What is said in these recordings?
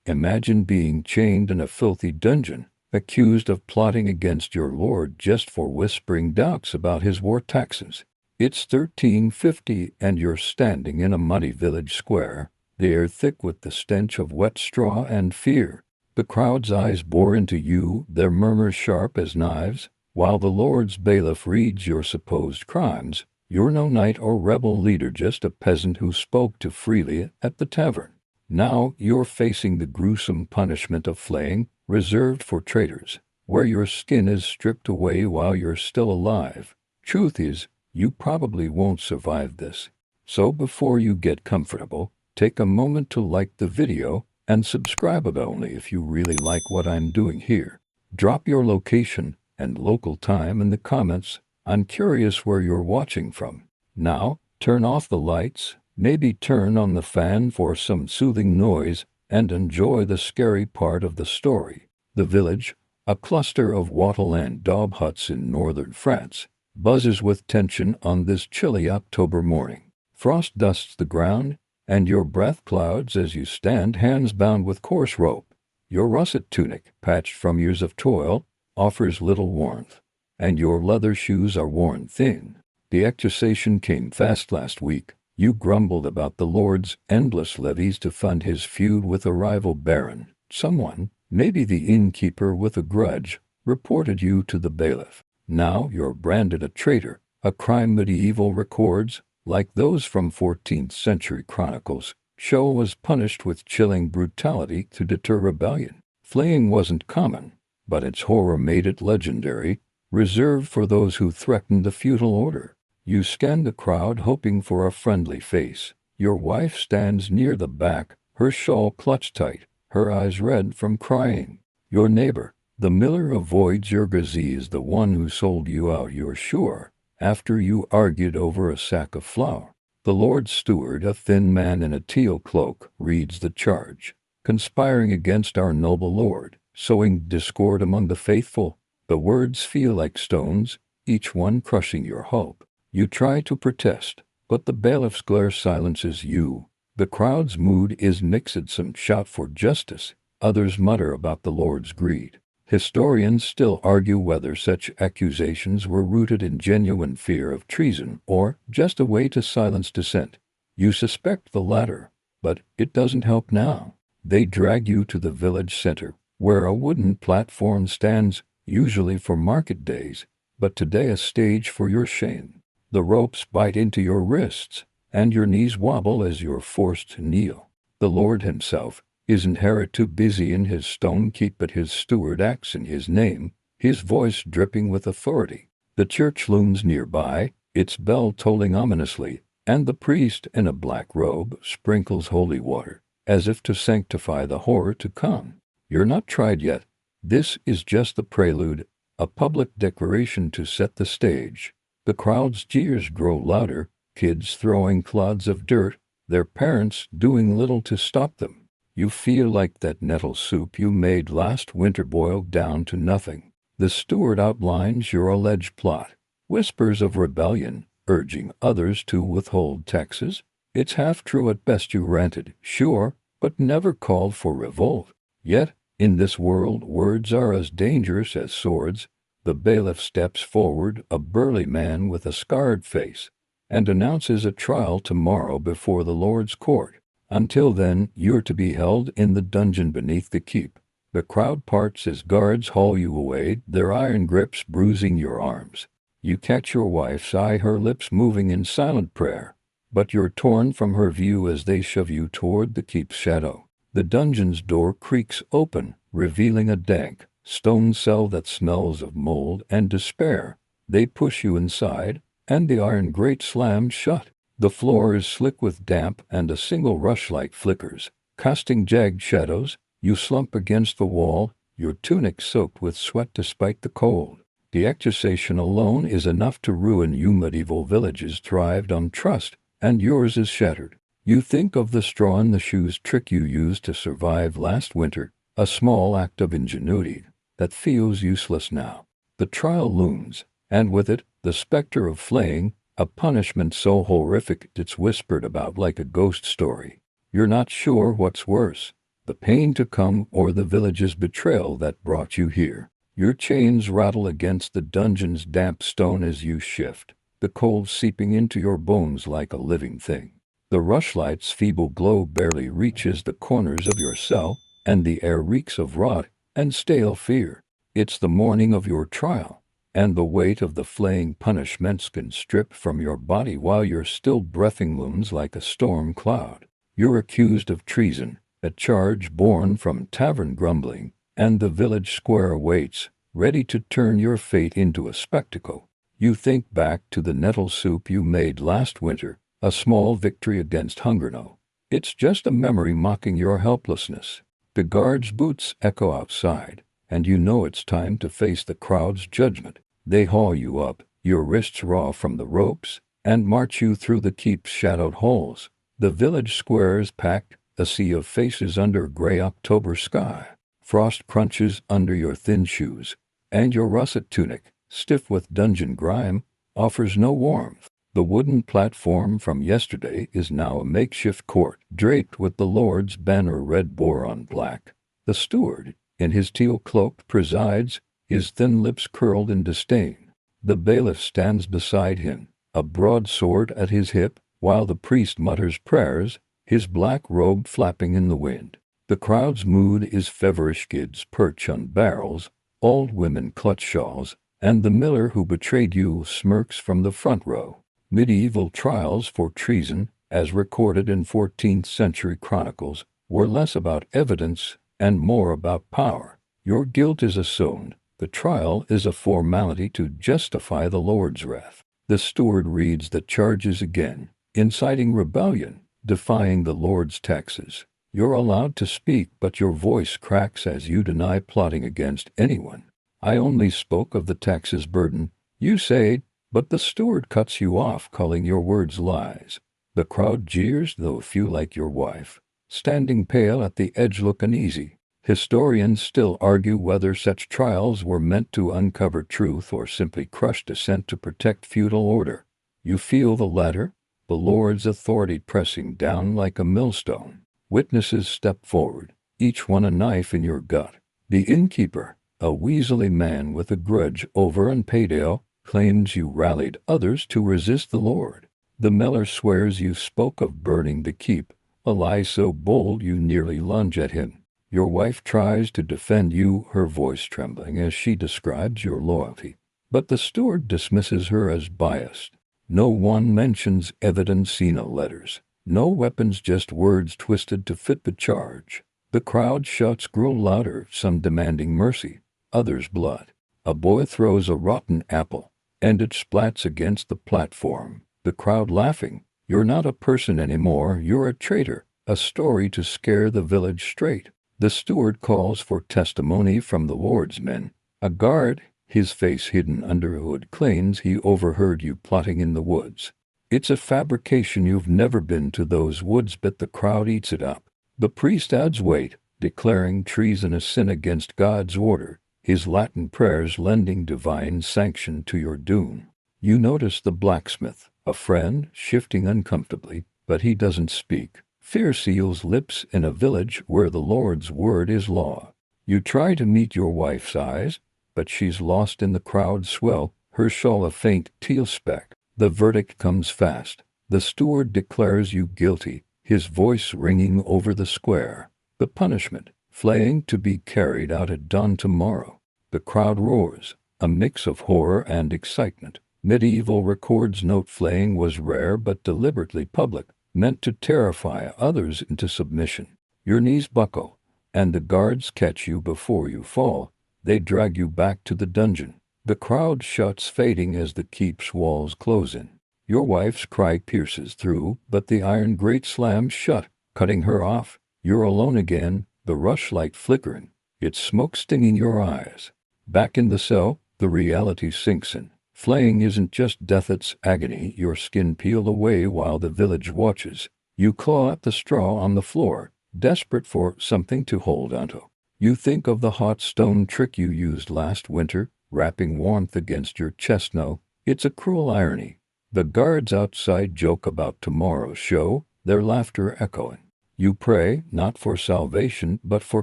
Imagine being chained in a filthy dungeon, accused of plotting against your lord just for whispering doubts about his war taxes. It's 1350 and you're standing in a muddy village square, the air thick with the stench of wet straw and fear. The crowd's eyes bore into you, their murmurs sharp as knives, while the Lord's bailiff reads your supposed crimes. You're no knight or rebel leader, just a peasant who spoke too freely at the tavern. Now you're facing the gruesome punishment of flaying, reserved for traitors, where your skin is stripped away while you're still alive. Truth is, you probably won't survive this. So before you get comfortable, take a moment to like the video and subscribe, but only if you really like what I'm doing here. Drop your location and local time in the comments. I'm curious where you're watching from. Now, turn off the lights, maybe turn on the fan for some soothing noise, and enjoy the scary part of the story. The village, a cluster of wattle and daub huts in northern France, buzzes with tension on this chilly October morning. Frost dusts the ground, and your breath clouds as you stand, hands bound with coarse rope. Your russet tunic, patched from years of toil, offers little warmth, and your leather shoes are worn thin. The accusation came fast last week. You grumbled about the Lord's endless levies to fund his feud with a rival baron. Someone, maybe the innkeeper with a grudge, reported you to the bailiff. Now you're branded a traitor, a crime medieval records, like those from 14th century chronicles, show was punished with chilling brutality to deter rebellion. Flaying wasn't common, but its horror made it legendary, reserved for those who threatened the feudal order. You scan the crowd hoping for a friendly face. Your wife stands near the back, her shawl clutched tight, her eyes red from crying. Your neighbor, the miller, avoids your gazee, is the one who sold you out, you're sure, after you argued over a sack of flour. The Lord's steward, a thin man in a teal cloak, reads the charge. Conspiring against our noble lord, sowing discord among the faithful. The words feel like stones, each one crushing your hope. You try to protest, but the bailiff's glare silences you. The crowd's mood is mixed. Some shout for justice, others mutter about the Lord's greed. Historians still argue whether such accusations were rooted in genuine fear of treason or just a way to silence dissent. You suspect the latter, but it doesn't help now. They drag you to the village center, where a wooden platform stands, usually for market days, but today a stage for your shame. The ropes bite into your wrists, and your knees wobble as you're forced to kneel. The Lord himself isn't Herod, too busy in his stone keep, but his steward acts in his name, his voice dripping with authority. The church looms nearby, its bell tolling ominously, and the priest in a black robe sprinkles holy water, as if to sanctify the horror to come. You're not tried yet. This is just the prelude, a public declaration to set the stage. The crowd's jeers grow louder, kids throwing clods of dirt, their parents doing little to stop them. You feel like that nettle soup you made last winter boiled down to nothing. The steward outlines your alleged plot, whispers of rebellion, urging others to withhold taxes. It's half true at best. You ranted, sure, but never called for revolt. Yet, in this world, words are as dangerous as swords. The bailiff steps forward, a burly man with a scarred face, and announces a trial tomorrow before the Lord's court. Until then, you're to be held in the dungeon beneath the keep. The crowd parts as guards haul you away, their iron grips bruising your arms. You catch your wife's eye, her lips moving in silent prayer, but you're torn from her view as they shove you toward the keep's shadow. The dungeon's door creaks open, revealing a dank, stone cell that smells of mold and despair. They push you inside, and the iron grate slams shut. The floor is slick with damp, and a single rushlight flickers, casting jagged shadows. You slump against the wall, your tunic soaked with sweat despite the cold. The accusation alone is enough to ruin you. Medieval villages thrived on trust, and yours is shattered. You think of the straw in the shoes trick you used to survive last winter, a small act of ingenuity that feels useless now. The trial looms, and with it, the specter of flaying, a punishment so horrific it's whispered about like a ghost story. You're not sure what's worse, the pain to come, or the village's betrayal that brought you here. Your chains rattle against the dungeon's damp stone as you shift, the cold seeping into your bones like a living thing. The rushlight's feeble glow barely reaches the corners of your cell, and the air reeks of rot and stale fear. It's the morning of your trial, and the weight of the flaying punishments can strip from your body while your still breathing looms like a storm cloud. You're accused of treason, a charge born from tavern grumbling, and the village square awaits, ready to turn your fate into a spectacle. You think back to the nettle soup you made last winter, a small victory against hunger. No, it's just a memory mocking your helplessness. The guards' boots echo outside, and you know it's time to face the crowd's judgment. They haul you up, your wrists raw from the ropes, and march you through the keep's shadowed halls. The village square is packed, a sea of faces under a gray October sky. Frost crunches under your thin shoes, and your russet tunic, stiff with dungeon grime, offers no warmth. The wooden platform from yesterday is now a makeshift court, draped with the Lord's banner red bore on black. The steward, in his teal cloak, presides, his thin lips curled in disdain. The bailiff stands beside him, a broadsword at his hip, while the priest mutters prayers, his black robe flapping in the wind. The crowd's mood is feverish. Kids perch on barrels, old women clutch shawls, and the miller who betrayed you smirks from the front row. Medieval trials for treason, as recorded in 14th century chronicles, were less about evidence and more about power. Your guilt is assumed. The trial is a formality to justify the Lord's wrath. The steward reads the charges again, inciting rebellion, defying the Lord's taxes. You're allowed to speak, but your voice cracks as you deny plotting against anyone. I only spoke of the taxes burden, you say, but the steward cuts you off, calling your words lies. The crowd jeers, though few like your wife, standing pale at the edge, look uneasy. Historians still argue whether such trials were meant to uncover truth or simply crush dissent to protect feudal order. You feel the latter, the Lord's authority pressing down like a millstone. Witnesses step forward, each one a knife in your gut. The innkeeper, a weaselly man with a grudge over unpaid ale, claims you rallied others to resist the Lord. The miller swears you spoke of burning the keep, a lie so bold you nearly lunge at him. Your wife tries to defend you, her voice trembling as she describes your loyalty, but the steward dismisses her as biased. No one mentions evidencina letters. No weapons, just words twisted to fit the charge. The crowd shouts grow louder, some demanding mercy, others blood. A boy throws a rotten apple, and it splats against the platform. The crowd laughing. You're not a person anymore, you're a traitor, a story to scare the village straight. The steward calls for testimony from the Lord's men. A guard, his face hidden under a hood, claims he overheard you plotting in the woods. It's a fabrication. You've never been to those woods, but the crowd eats it up. The priest adds weight, declaring treason a sin against God's order, his Latin prayers lending divine sanction to your doom. You notice the blacksmith, a friend, shifting uncomfortably, but he doesn't speak. Fear seals lips in a village where the Lord's word is law. You try to meet your wife's eyes, but she's lost in the crowd's swell, her shawl a faint teal speck. The verdict comes fast. The steward declares you guilty, his voice ringing over the square. The punishment, flaying, to be carried out at dawn tomorrow. The crowd roars, a mix of horror and excitement. Medieval records note flaying was rare but deliberately public, meant to terrify others into submission. Your knees buckle, and the guards catch you before you fall. They drag you back to the dungeon. The crowd shouts, fading as the keep's walls close in. Your wife's cry pierces through, but the iron grate slams shut, cutting her off. You're alone again, the rushlight flickering, its smoke stinging your eyes. Back in the cell, the reality sinks in. Flaying isn't just death, it's agony. Your skin peeled away while the village watches. You claw at the straw on the floor, desperate for something to hold onto. You think of the hot stone trick you used last winter, wrapping warmth against your chest. No, it's a cruel irony. The guards outside joke about tomorrow's show, their laughter echoing. You pray not for salvation but for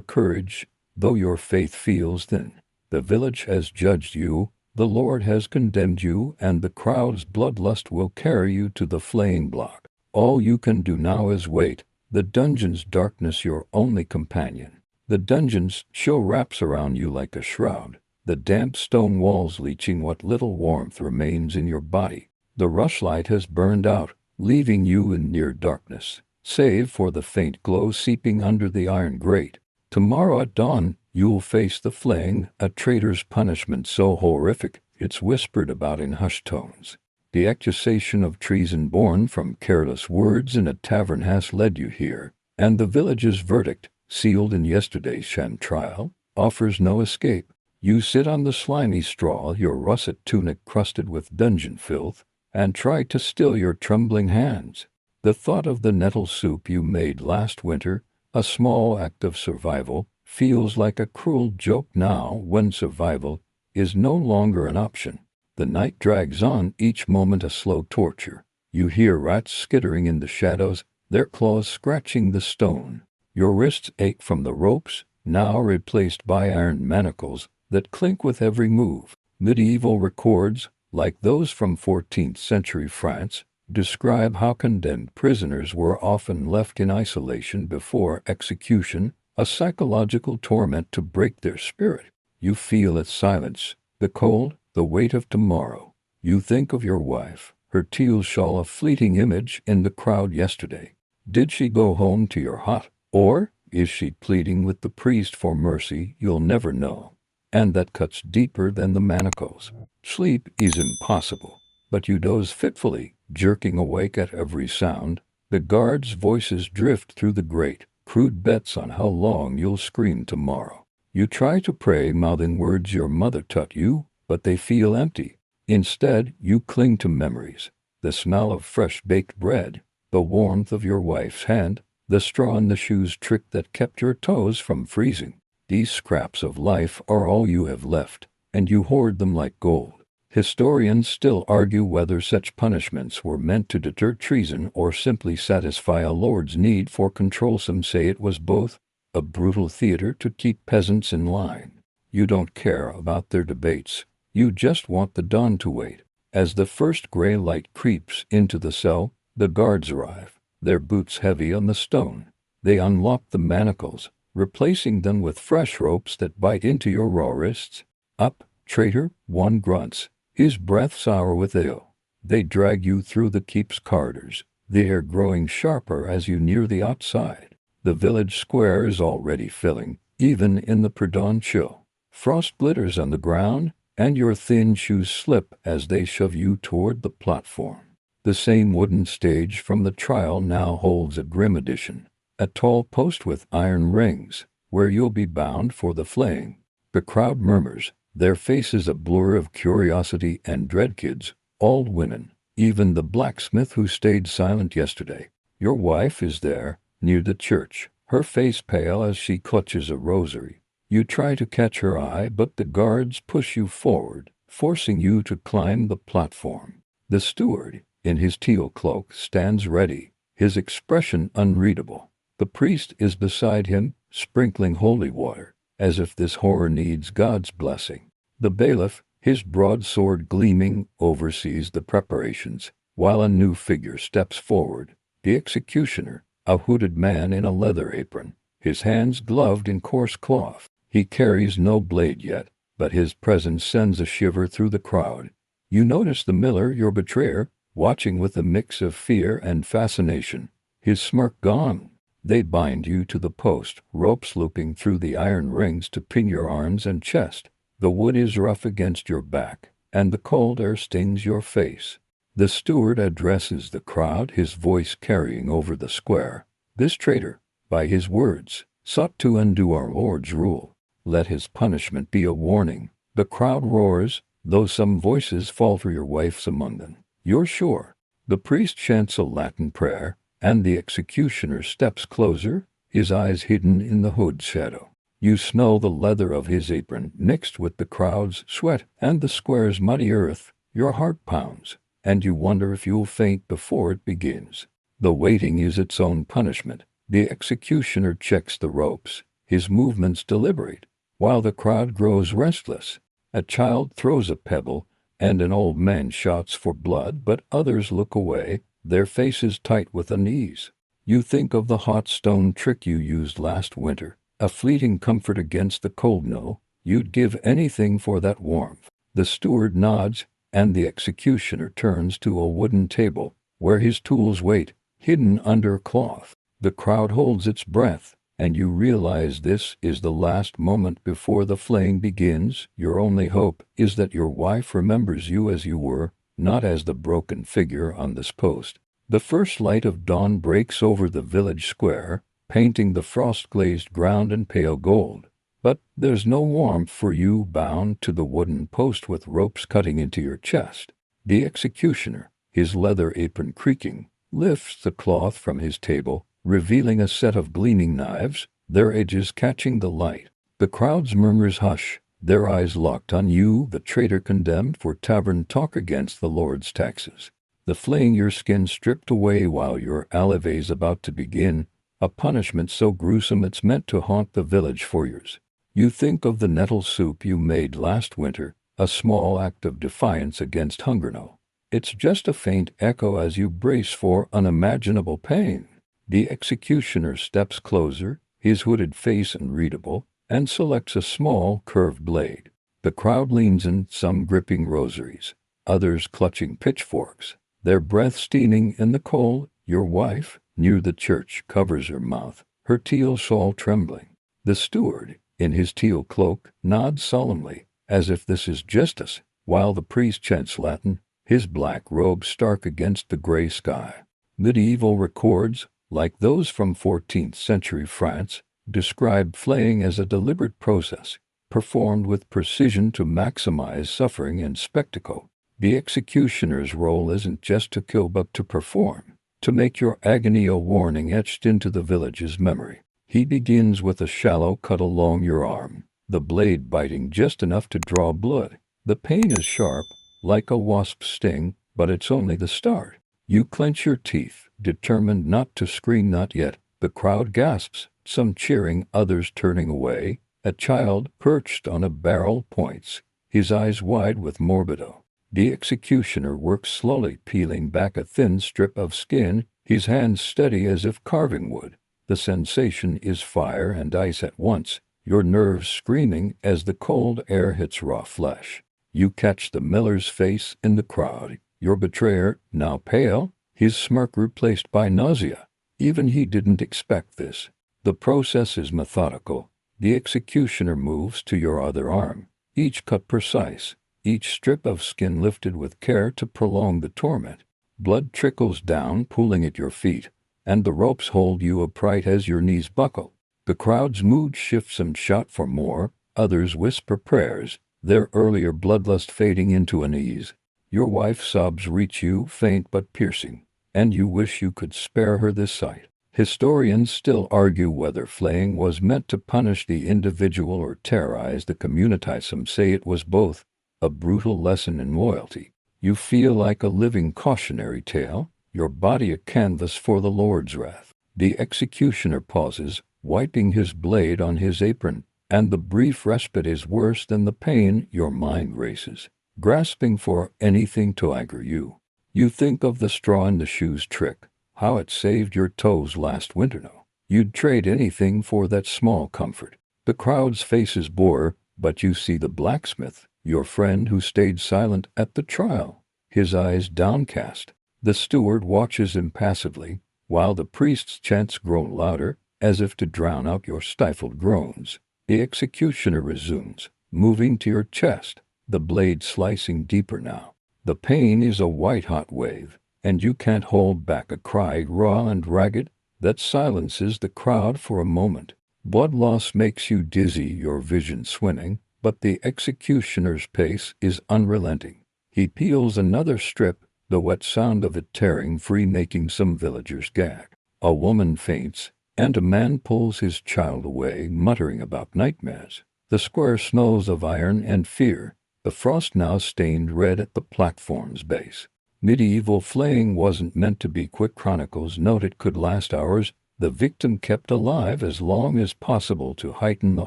courage, though your faith feels thin. The village has judged you, the Lord has condemned you, and the crowd's bloodlust will carry you to the flaying block. All you can do now is wait, the dungeon's darkness your only companion. The dungeon's chill wraps around you like a shroud, the damp stone walls leaching what little warmth remains in your body. The rushlight has burned out, leaving you in near darkness, save for the faint glow seeping under the iron grate. Tomorrow at dawn, you'll face the flaying, a traitor's punishment so horrific it's whispered about in hushed tones. The accusation of treason born from careless words in a tavern has led you here, and the village's verdict, sealed in yesterday's sham trial, offers no escape. You sit on the slimy straw, your russet tunic crusted with dungeon filth, and try to still your trembling hands. The thought of the nettle soup you made last winter, a small act of survival, feels like a cruel joke now when survival is no longer an option. The night drags on, each moment a slow torture. You hear rats skittering in the shadows, their claws scratching the stone. Your wrists ache from the ropes, now replaced by iron manacles that clink with every move. Medieval records, like those from 14th century France, describe how condemned prisoners were often left in isolation before execution, a psychological torment to break their spirit. You feel its silence, the cold, the weight of tomorrow. You think of your wife, her teal shawl a fleeting image in the crowd yesterday. Did she go home to your hut, or is she pleading with the priest for mercy? You'll never know. And that cuts deeper than the manacles. Sleep is impossible, but you doze fitfully, jerking awake at every sound. The guards' voices drift through the grate, crude bets on how long you'll scream tomorrow. You try to pray, mouthing words your mother taught you, but they feel empty. Instead, you cling to memories, the smell of fresh baked bread, the warmth of your wife's hand, the straw in the shoe's trick that kept your toes from freezing. These scraps of life are all you have left, and you hoard them like gold. Historians still argue whether such punishments were meant to deter treason or simply satisfy a lord's need for control. Some say it was both, a brutal theater to keep peasants in line. You don't care about their debates. You just want the dawn to wait. As the first gray light creeps into the cell, the guards arrive, their boots heavy on the stone. They unlock the manacles, replacing them with fresh ropes that bite into your raw wrists. Up, traitor, one grunts, his breath sour with ale. They drag you through the keep's corridors, the air growing sharper as you near the outside. The village square is already filling, even in the pre-dawn chill. Frost glitters on the ground, and your thin shoes slip as they shove you toward the platform. The same wooden stage from the trial now holds a grim addition, a tall post with iron rings, where you'll be bound for the flaying. The crowd murmurs, their faces a blur of curiosity and dread. Kids, old women, even the blacksmith who stayed silent yesterday. Your wife is there, near the church, her face pale as she clutches a rosary. You try to catch her eye, but the guards push you forward, forcing you to climb the platform. The steward, in his teal cloak, stands ready, his expression unreadable. The priest is beside him, sprinkling holy water, as if this horror needs God's blessing. The bailiff, his broadsword gleaming, oversees the preparations, while a new figure steps forward, the executioner, a hooded man in a leather apron, his hands gloved in coarse cloth. He carries no blade yet, but his presence sends a shiver through the crowd. You notice the miller, your betrayer, watching with a mix of fear and fascination, his smirk gone. They bind you to the post, ropes looping through the iron rings to pin your arms and chest. The wood is rough against your back, and the cold air stings your face. The steward addresses the crowd, his voice carrying over the square. This traitor, by his words, sought to undo our Lord's rule. Let his punishment be a warning. The crowd roars, though some voices falter. Your wife's among them. You're sure. The priest chants a Latin prayer, and the executioner steps closer, his eyes hidden in the hood's shadow. You smell the leather of his apron mixed with the crowd's sweat and the square's muddy earth. Your heart pounds, and you wonder if you'll faint before it begins. The waiting is its own punishment. The executioner checks the ropes, his movements deliberate, while the crowd grows restless. A child throws a pebble, and an old man shouts for blood, but others look away, their faces tight with unease. You think of the hot stone trick you used last winter, a fleeting comfort against the cold. No, you'd give anything for that warmth. The steward nods, and the executioner turns to a wooden table, where his tools wait, hidden under cloth. The crowd holds its breath, and you realize this is the last moment before the flaying begins. Your only hope is that your wife remembers you as you were, not as the broken figure on this post. The first light of dawn breaks over the village square, painting the frost-glazed ground in pale gold. But there's no warmth for you bound to the wooden post with ropes cutting into your chest. The executioner, his leather apron creaking, lifts the cloth from his table, revealing a set of gleaming knives, their edges catching the light. The crowd's murmurs hush, their eyes locked on you, the traitor condemned for tavern talk against the Lord's taxes. The flaying your skin stripped away while your alive's about to begin, a punishment so gruesome it's meant to haunt the village for years. You think of the nettle soup you made last winter, a small act of defiance against hunger. No, it's just a faint echo as you brace for unimaginable pain. The executioner steps closer, his hooded face unreadable, and selects a small, curved blade. The crowd leans in, some gripping rosaries, others clutching pitchforks, their breath steaming in the coal. Your wife, near the church, covers her mouth, her teal shawl trembling. The steward, in his teal cloak, nods solemnly, as if this is justice, while the priest chants Latin, his black robe stark against the gray sky. Medieval records, like those from 14th century France, describe flaying as a deliberate process, performed with precision to maximize suffering and spectacle. The executioner's role isn't just to kill but to perform, to make your agony a warning etched into the village's memory. He begins with a shallow cut along your arm, the blade biting just enough to draw blood. The pain is sharp, like a wasp's sting, but it's only the start. You clench your teeth, determined not to scream. Not yet. The crowd gasps, some cheering, others turning away. A child, perched on a barrel, points, his eyes wide with morbido. The executioner works slowly, peeling back a thin strip of skin, his hands steady as if carving wood. The sensation is fire and ice at once, your nerves screaming as the cold air hits raw flesh. You catch the miller's face in the crowd, your betrayer, now pale, his smirk replaced by nausea. Even he didn't expect this. The process is methodical. The executioner moves to your other arm, each cut precise, each strip of skin lifted with care to prolong the torment. Blood trickles down, pooling at your feet, and the ropes hold you upright as your knees buckle. The crowd's mood shifts, some shout for more, others whisper prayers, their earlier bloodlust fading into unease. Your wife's sobs reach you, faint but piercing, and you wish you could spare her this sight. Historians still argue whether flaying was meant to punish the individual or terrorize the community. Some say it was both, a brutal lesson in loyalty. You feel like a living cautionary tale, your body a canvas for the Lord's wrath. The executioner pauses, wiping his blade on his apron, and the brief respite is worse than the pain. Your mind races, grasping for anything to anger you. You think of the straw in the shoes trick, how it saved your toes last winter. No, you'd trade anything for that small comfort. The crowd's faces bore, but you see the blacksmith, your friend who stayed silent at the trial, his eyes downcast. The steward watches impassively, while the priest's chants grow louder, as if to drown out your stifled groans. The executioner resumes, moving to your chest, the blade slicing deeper now. The pain is a white-hot wave, and you can't hold back a cry, raw and ragged, that silences the crowd for a moment. Blood loss makes you dizzy, your vision swimming, but the executioner's pace is unrelenting. He peels another strip, the wet sound of it tearing free making some villagers gag. A woman faints, and a man pulls his child away, muttering about nightmares. The square smells of iron and fear, the frost now stained red at the platform's base. Medieval flaying wasn't meant to be quick. Chronicles note it could last hours, the victim kept alive as long as possible to heighten the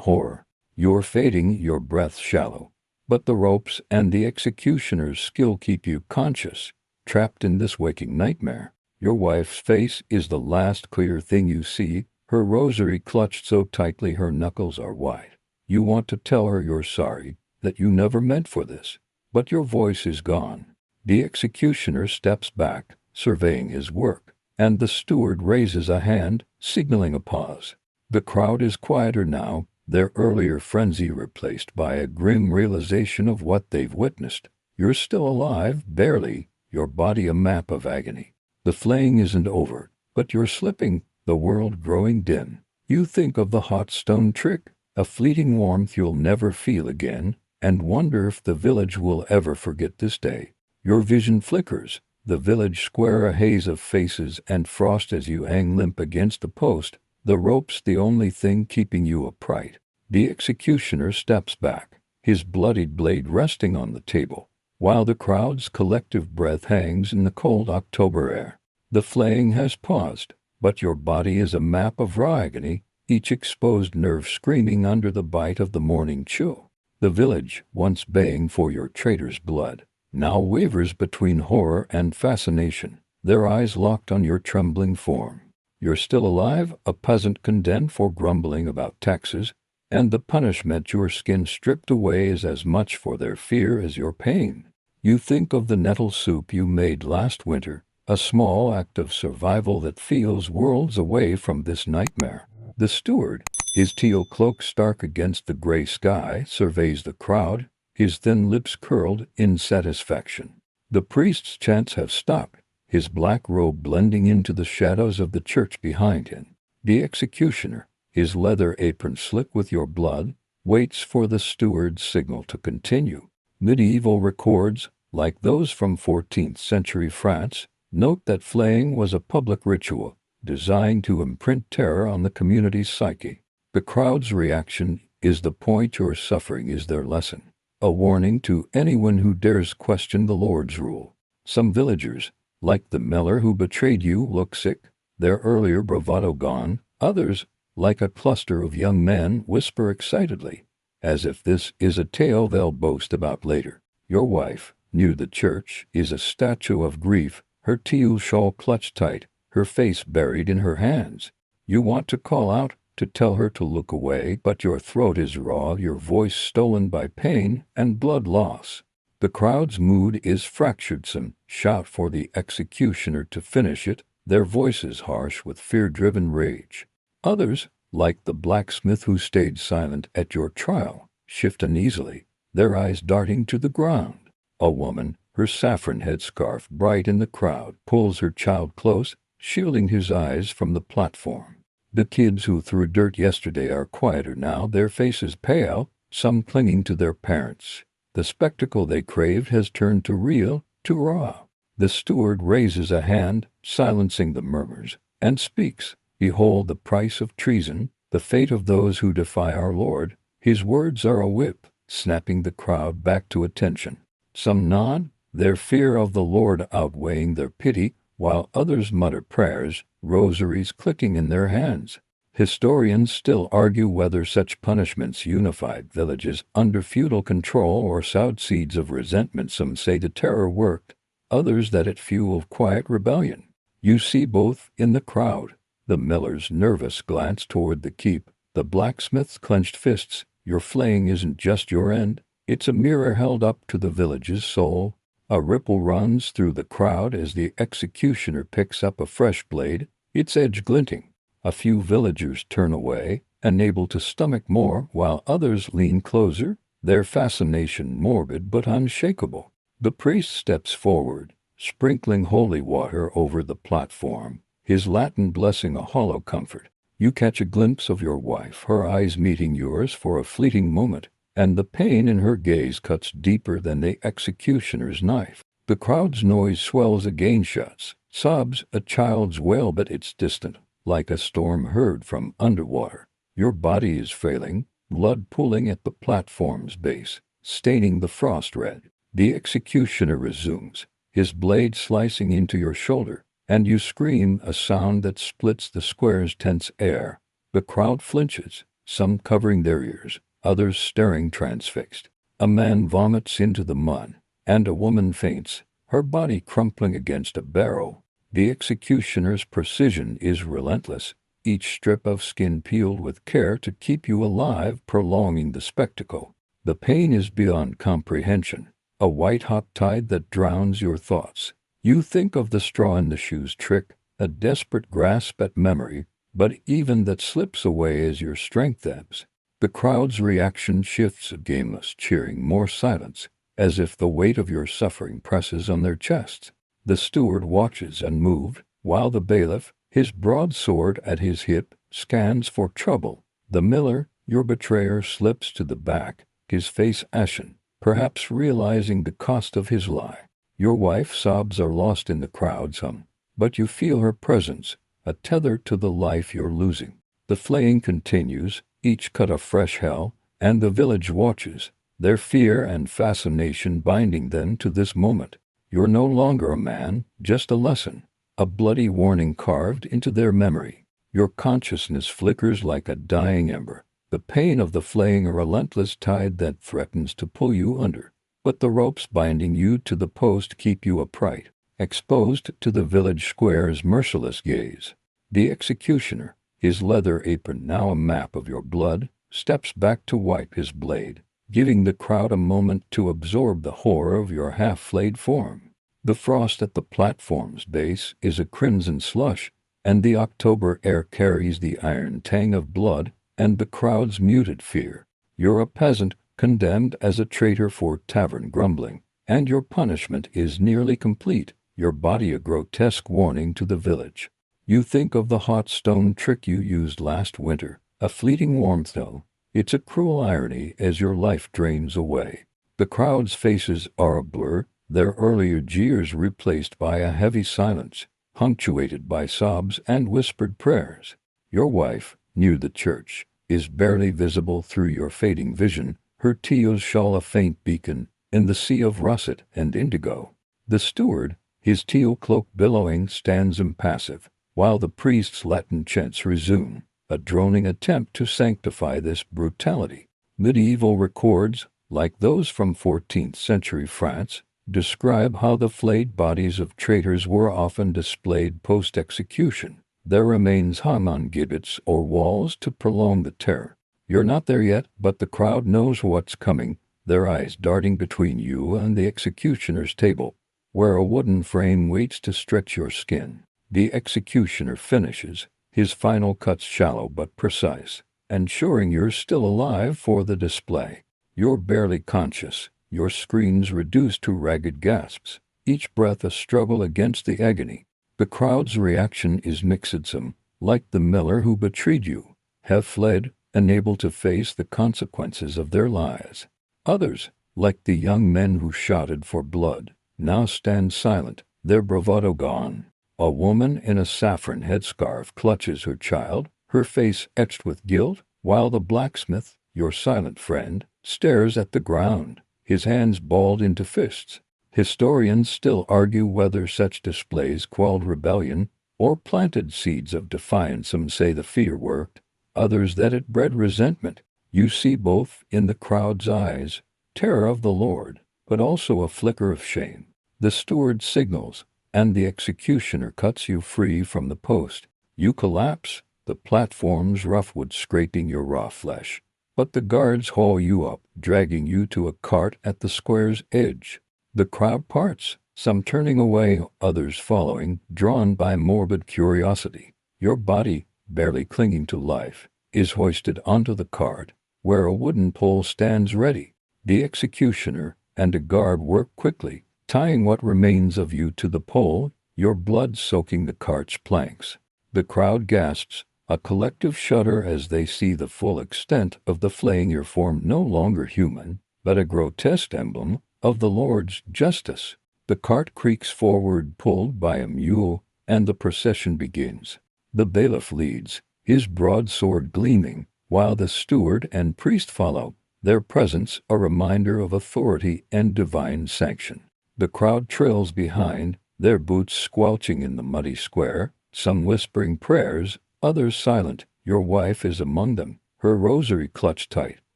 horror. You're fading, your breath shallow, but the ropes and the executioner's skill keep you conscious, trapped in this waking nightmare. Your wife's face is the last clear thing you see, her rosary clutched so tightly her knuckles are white. You want to tell her you're sorry, that you never meant for this, but your voice is gone. The executioner steps back, surveying his work, and the steward raises a hand, signaling a pause. The crowd is quieter now, their earlier frenzy replaced by a grim realization of what they've witnessed. You're still alive, barely, your body a map of agony. The flaying isn't over, but you're slipping, the world growing dim. You think of the hot stone trick, a fleeting warmth you'll never feel again, and wonder if the village will ever forget this day. Your vision flickers, the village square a haze of faces and frost as you hang limp against the post, the rope's the only thing keeping you upright. The executioner steps back, his bloodied blade resting on the table, while the crowd's collective breath hangs in the cold October air. The flaying has paused, but your body is a map of raw agony, each exposed nerve screaming under the bite of the morning chill. The village, once baying for your traitor's blood, now wavers between horror and fascination, their eyes locked on your trembling form. You're still alive, a peasant condemned for grumbling about taxes, and the punishment your skin stripped away is as much for their fear as your pain. You think of the nettle soup you made last winter, a small act of survival that feels worlds away from this nightmare. The steward, his teal cloak stark against the gray sky, surveys the crowd, his thin lips curled in satisfaction. The priest's chants have stopped, his black robe blending into the shadows of the church behind him. The executioner, his leather apron slick with your blood, waits for the steward's signal to continue. Medieval records, like those from 14th century France, note that flaying was a public ritual, designed to imprint terror on the community's psyche. The crowd's reaction is the point your suffering is their lesson, a warning to anyone who dares question the Lord's rule. Some villagers, like the miller who betrayed you, look sick, their earlier bravado gone. Others, like a cluster of young men, whisper excitedly, as if this is a tale they'll boast about later. Your wife, near the church, is a statue of grief, her teal shawl clutched tight, her face buried in her hands. You want to call out, to tell her to look away, but your throat is raw, your voice stolen by pain and blood loss. The crowd's mood is fractured. Some shout for the executioner to finish it, their voices harsh with fear-driven rage. Others, like the blacksmith who stayed silent at your trial, shift uneasily, their eyes darting to the ground. A woman, her saffron headscarf bright in the crowd, pulls her child close, shielding his eyes from the platform. The kids who threw dirt yesterday are quieter now, their faces pale, some clinging to their parents. The spectacle they craved has turned to real, to raw. The steward raises a hand, silencing the murmurs, and speaks. Behold the price of treason, the fate of those who defy our Lord. His words are a whip, snapping the crowd back to attention. Some nod, their fear of the Lord outweighing their pity, while others mutter prayers, rosaries clicking in their hands. Historians still argue whether such punishments unified villages under feudal control or sowed seeds of resentment. Some say the terror worked, others that it fueled quiet rebellion. You see both in the crowd, the miller's nervous glance toward the keep, the blacksmith's clenched fists. Your flaying isn't just your end, it's a mirror held up to the village's soul. A ripple runs through the crowd as the executioner picks up a fresh blade, its edge glinting. A few villagers turn away, unable to stomach more, while others lean closer, their fascination morbid but unshakable. The priest steps forward, sprinkling holy water over the platform, his Latin blessing a hollow comfort. You catch a glimpse of your wife, her eyes meeting yours for a fleeting moment, and the pain in her gaze cuts deeper than the executioner's knife. The crowd's noise swells again, shots, sobs, a child's wail, but it's distant, like a storm heard from underwater. Your body is failing, blood pooling at the platform's base, staining the frost red. The executioner resumes, his blade slicing into your shoulder, and you scream, a sound that splits the square's tense air. The crowd flinches, some covering their ears, others staring transfixed. A man vomits into the mud, and a woman faints, her body crumpling against a barrel. The executioner's precision is relentless, each strip of skin peeled with care to keep you alive, prolonging the spectacle. The pain is beyond comprehension, a white-hot tide that drowns your thoughts. You think of the straw in the shoes trick, a desperate grasp at memory, but even that slips away as your strength ebbs. The crowd's reaction shifts, a gameless cheering, more silence, as if the weight of your suffering presses on their chests. The steward watches unmoved, while the bailiff, his broadsword at his hip, scans for trouble. The miller, your betrayer, slips to the back, his face ashen, perhaps realizing the cost of his lie. Your wife's sobs are lost in the crowd's hum, but you feel her presence, a tether to the life you're losing. The flaying continues, each cut a fresh hell, and the village watches, their fear and fascination binding them to this moment. You're no longer a man, just a lesson, a bloody warning carved into their memory. Your consciousness flickers like a dying ember, the pain of the flaying a relentless tide that threatens to pull you under. But the ropes binding you to the post keep you upright, exposed to the village square's merciless gaze. The executioner, his leather apron now a map of your blood, steps back to wipe his blade, giving the crowd a moment to absorb the horror of your half-flayed form. The frost at the platform's base is a crimson slush, and the October air carries the iron tang of blood and the crowd's muted fear. You're a peasant, condemned as a traitor for tavern grumbling, and your punishment is nearly complete, your body a grotesque warning to the village. You think of the hot stone trick you used last winter, a fleeting warmth though. It's a cruel irony as your life drains away. The crowd's faces are a blur, their earlier jeers replaced by a heavy silence, punctuated by sobs and whispered prayers. Your wife, near the church, is barely visible through your fading vision, her teal's shawl a faint beacon in the sea of russet and indigo. The steward, his teal cloak billowing, stands impassive, while the priest's Latin chants resume, a droning attempt to sanctify this brutality. Medieval records, like those from 14th century France, describe how the flayed bodies of traitors were often displayed post-execution, their remains hung on gibbets or walls to prolong the terror. You're not there yet, but the crowd knows what's coming, their eyes darting between you and the executioner's table, where a wooden frame waits to stretch your skin. The executioner finishes, his final cuts shallow but precise, ensuring you're still alive for the display. You're barely conscious, your screams reduced to ragged gasps, each breath a struggle against the agony. The crowd's reaction is mixedsome, like the miller who betrayed you, have fled, unable to face the consequences of their lies. Others, like the young men who shouted for blood, now stand silent, their bravado gone. A woman in a saffron headscarf clutches her child, her face etched with guilt, while the blacksmith, your silent friend, stares at the ground, his hands balled into fists. Historians still argue whether such displays quelled rebellion or planted seeds of defiance. Some say the fear worked, others that it bred resentment. You see both in the crowd's eyes, terror of the Lord, but also a flicker of shame. The steward signals, and the executioner cuts you free from the post. You collapse, the platform's rough wood scraping your raw flesh, but the guards haul you up, dragging you to a cart at the square's edge. The crowd parts, some turning away, others following, drawn by morbid curiosity. Your body, barely clinging to life, is hoisted onto the cart, where a wooden pole stands ready. The executioner and a guard work quickly, tying what remains of you to the pole, your blood soaking the cart's planks. The crowd gasps, a collective shudder as they see the full extent of the flaying, your form no longer human, but a grotesque emblem of the Lord's justice. The cart creaks forward, pulled by a mule, and the procession begins. The bailiff leads, his broadsword gleaming, while the steward and priest follow, their presence a reminder of authority and divine sanction. The crowd trails behind, their boots squelching in the muddy square, some whispering prayers, others silent. Your wife is among them, her rosary clutched tight,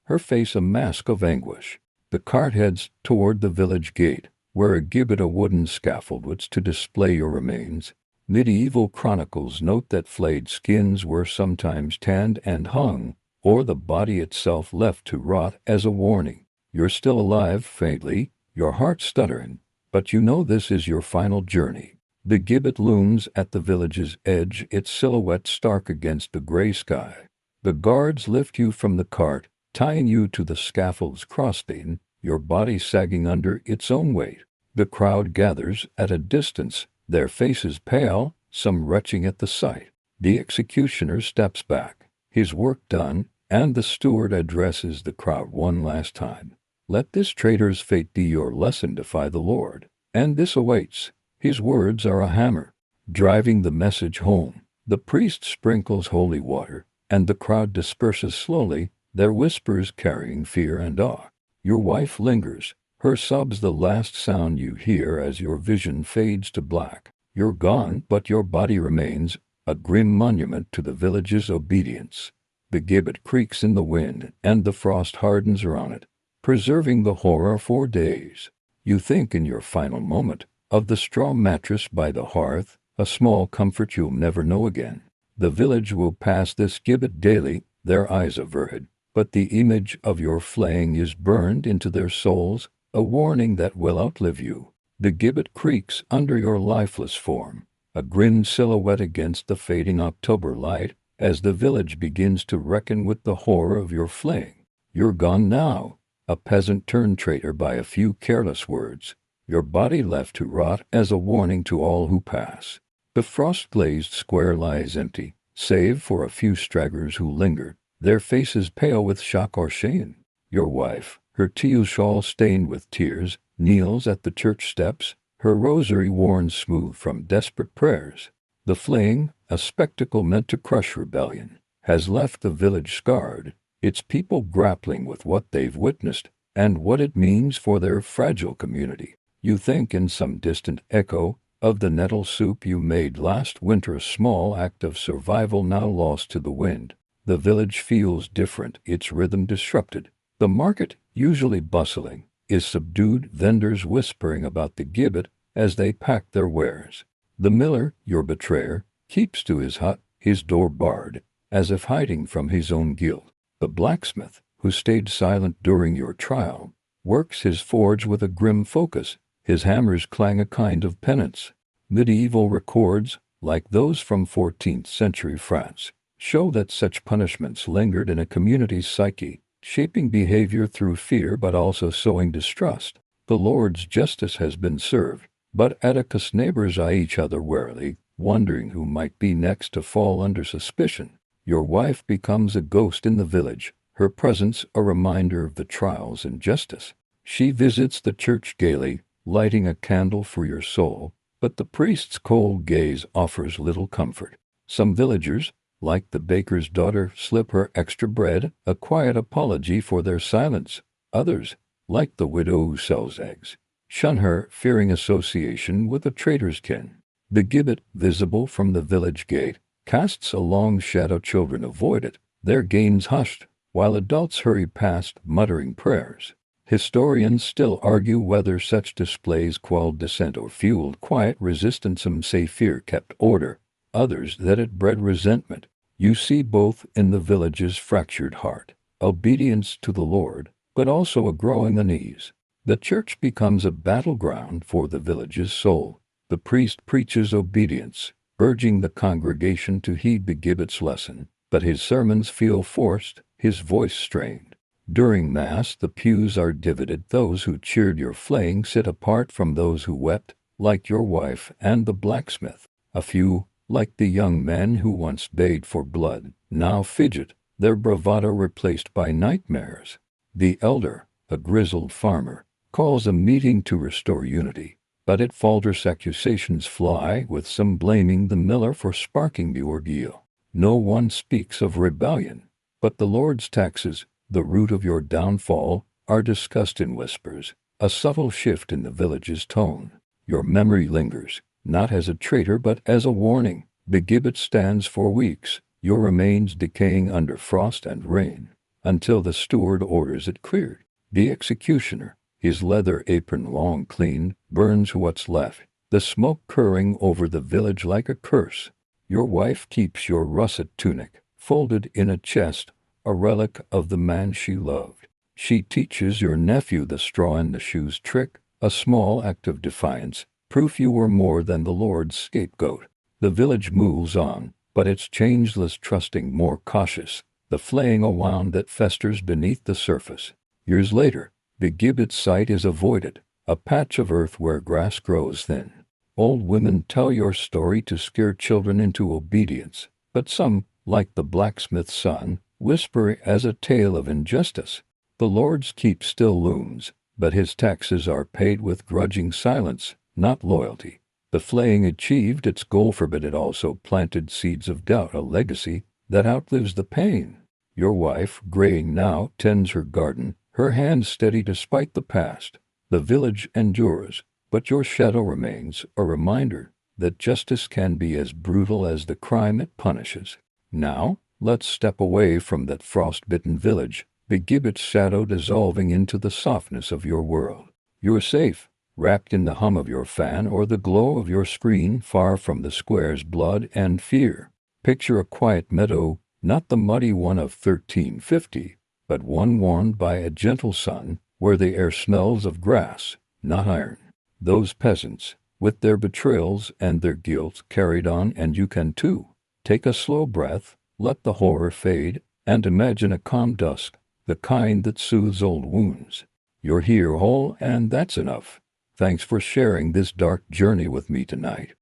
her face a mask of anguish. The cart heads toward the village gate, where a gibbet, a wooden scaffold, waits to display your remains. Medieval chronicles note that flayed skins were sometimes tanned and hung, or the body itself left to rot as a warning. You're still alive faintly, your heart stuttering, but you know this is your final journey. The gibbet looms at the village's edge, its silhouette stark against the gray sky. The guards lift you from the cart, tying you to the scaffold's crossbeam, your body sagging under its own weight. The crowd gathers at a distance, their faces pale, some retching at the sight. The executioner steps back, his work done, and the steward addresses the crowd one last time. Let this traitor's fate be your lesson, defy the Lord. And this awaits. His words are a hammer, driving the message home. The priest sprinkles holy water, and the crowd disperses slowly, their whispers carrying fear and awe. Your wife lingers, her sobs the last sound you hear as your vision fades to black. You're gone, but your body remains, a grim monument to the village's obedience. The gibbet creaks in the wind, and the frost hardens around it, preserving the horror for days. You think in your final moment of the straw mattress by the hearth, a small comfort you'll never know again. The village will pass this gibbet daily, their eyes averted, but the image of your flaying is burned into their souls, a warning that will outlive you. The gibbet creaks under your lifeless form, a grim silhouette against the fading October light, as the village begins to reckon with the horror of your flaying. You're gone now, a peasant turned traitor by a few careless words, your body left to rot as a warning to all who pass. The frost-glazed square lies empty, save for a few stragglers who linger, their faces pale with shock or shame. Your wife, her teal shawl stained with tears, kneels at the church steps, her rosary worn smooth from desperate prayers. The flaying, a spectacle meant to crush rebellion, has left the village scarred, its people grappling with what they've witnessed and what it means for their fragile community. You think in some distant echo of the nettle soup you made last winter, a small act of survival now lost to the wind. The village feels different, its rhythm disrupted. The market, usually bustling, is subdued, vendors whispering about the gibbet as they pack their wares. The miller, your betrayer, keeps to his hut, his door barred, as if hiding from his own guilt. The blacksmith, who stayed silent during your trial, works his forge with a grim focus, his hammers clang a kind of penance. Medieval records, like those from 14th century France, show that such punishments lingered in a community's psyche, shaping behavior through fear but also sowing distrust. The Lord's justice has been served, but Atticus' neighbors eye each other warily, wondering who might be next to fall under suspicion. Your wife becomes a ghost in the village, her presence a reminder of the trials and justice. She visits the church gaily, lighting a candle for your soul, but the priest's cold gaze offers little comfort. Some villagers, like the baker's daughter, slip her extra bread, a quiet apology for their silence. Others, like the widow who sells eggs, shun her, fearing association with a traitor's kin. The gibbet, visible from the village gate, casts a long shadow. Children avoid it, their games hushed, while adults hurry past, muttering prayers. Historians still argue whether such displays quelled dissent or fueled quiet resistance. Some say fear kept order, others that it bred resentment. You see both in the village's fractured heart, obedience to the Lord, but also a growing unease. The church becomes a battleground for the village's soul. The priest preaches obedience, urging the congregation to heed the gibbet's lesson, but his sermons feel forced, his voice strained. During Mass, the pews are divided. Those who cheered your flaying sit apart from those who wept, like your wife and the blacksmith. A few, like the young men who once begged for blood, now fidget, their bravado replaced by nightmares. The elder, a grizzled farmer, calls a meeting to restore unity, but it falters. Accusations fly, with some blaming the miller for sparking the ordeal. No one speaks of rebellion, but the Lord's taxes, the root of your downfall, are discussed in whispers, a subtle shift in the village's tone. Your memory lingers, not as a traitor but as a warning. The gibbet stands for weeks, your remains decaying under frost and rain, until the steward orders it cleared. The executioner, his leather apron long cleaned, burns what's left, the smoke curling over the village like a curse. Your wife keeps your russet tunic, folded in a chest, a relic of the man she loved. She teaches your nephew the straw and the shoes trick, a small act of defiance, proof you were more than the Lord's scapegoat. The village moves on, but it's changeless, trusting, more cautious, the flaying a wound that festers beneath the surface. Years later, the gibbet site is avoided, a patch of earth where grass grows thin. Old women tell your story to scare children into obedience, but some, like the blacksmith's son, whisper as a tale of injustice. The Lord's keep still looms, but his taxes are paid with grudging silence, not loyalty. The flaying achieved its goal, but it also planted seeds of doubt, a legacy that outlives the pain. Your wife, graying now, tends her garden, her hands steady despite the past. The village endures, but your shadow remains, a reminder that justice can be as brutal as the crime it punishes. Now, let's step away from that frost-bitten village, the gibbet's shadow dissolving into the softness of your world. You're safe, wrapped in the hum of your fan or the glow of your screen, far from the square's blood and fear. Picture a quiet meadow, not the muddy one of 1350, but one warmed by a gentle sun, where the air smells of grass, not iron. Those peasants, with their betrayals and their guilt, carried on, and you can too. Take a slow breath, let the horror fade, and imagine a calm dusk, the kind that soothes old wounds. You're here whole, and that's enough. Thanks for sharing this dark journey with me tonight.